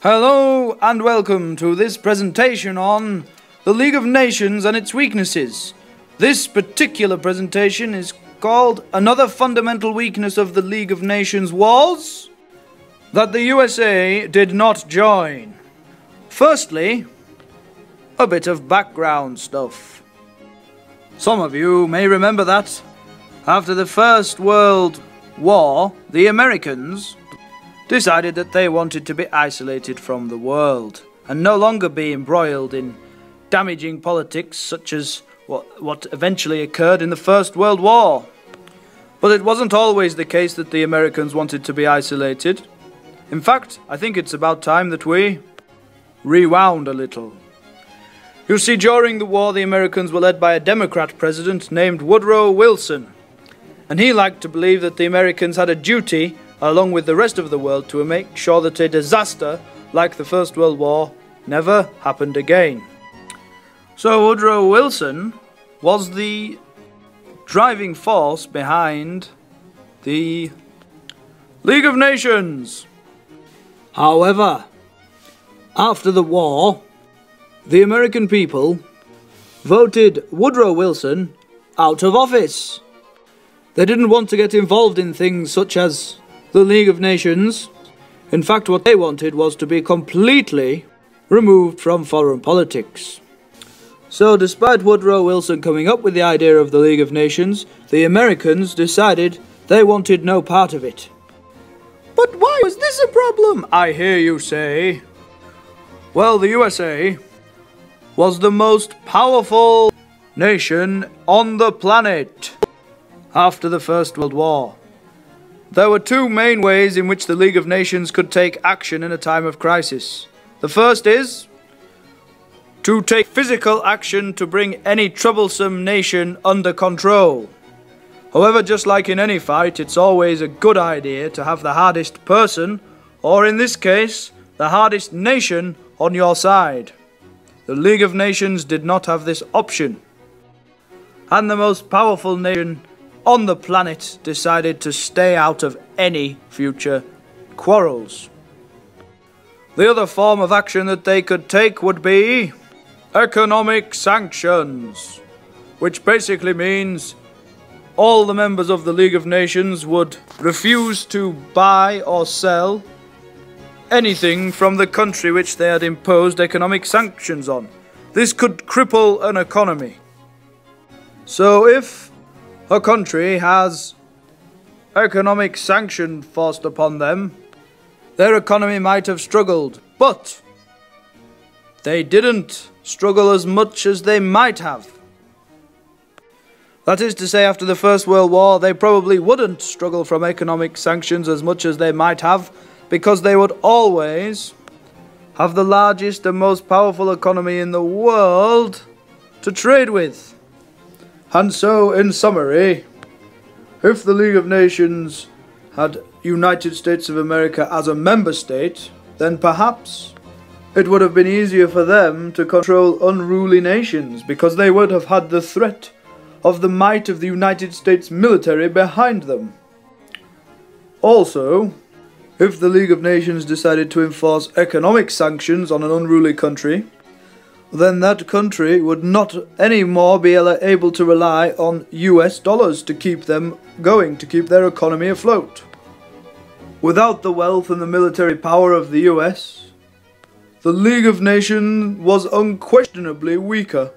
Hello and welcome to this presentation on the League of Nations and its weaknesses. This particular presentation is called Another Fundamental Weakness of the League of Nations was that the USA did not join. Firstly, a bit of background stuff. Some of you may remember that after the First World War, the Americans decided that they wanted to be isolated from the world and no longer be embroiled in damaging politics such as what eventually occurred in the First World War. But it wasn't always the case that the Americans wanted to be isolated. In fact, I think it's about time that we rewound a little. You see, during the war, the Americans were led by a Democrat president named Woodrow Wilson, and he liked to believe that the Americans had a duty along with the rest of the world to make sure that a disaster like the First World War never happened again. So Woodrow Wilson was the driving force behind the League of Nations. However, after the war, the American people voted Woodrow Wilson out of office. They didn't want to get involved in things such as the League of Nations. In fact, what they wanted was to be completely removed from foreign politics. So despite Woodrow Wilson coming up with the idea of the League of Nations, the Americans decided they wanted no part of it. But why was this a problem, I hear you say? Well, the USA was the most powerful nation on the planet after the First World War. There were two main ways in which the League of Nations could take action in a time of crisis. The first is to take physical action to bring any troublesome nation under control. However, just like in any fight, it's always a good idea to have the hardest person, or in this case, the hardest nation, on your side. The League of Nations did not have this option, and the most powerful nation on the planet decided to stay out of any future quarrels. The other form of action that they could take would be economic sanctions, which basically means all the members of the League of Nations would refuse to buy or sell anything from the country which they had imposed economic sanctions on. This could cripple an economy. So if a country has economic sanction forced upon them, their economy might have struggled, but they didn't struggle as much as they might have. That is to say, after the First World War, they probably wouldn't struggle from economic sanctions as much as they might have, because they would always have the largest and most powerful economy in the world to trade with. And so, in summary, if the League of Nations had United States of America as a member state, then perhaps it would have been easier for them to control unruly nations, because they would have had the threat of the might of the United States military behind them. Also, if the League of Nations decided to enforce economic sanctions on an unruly country, then that country would not anymore be able to rely on US dollars to keep them going, to keep their economy afloat. Without the wealth and the military power of the US, the League of Nations was unquestionably weaker.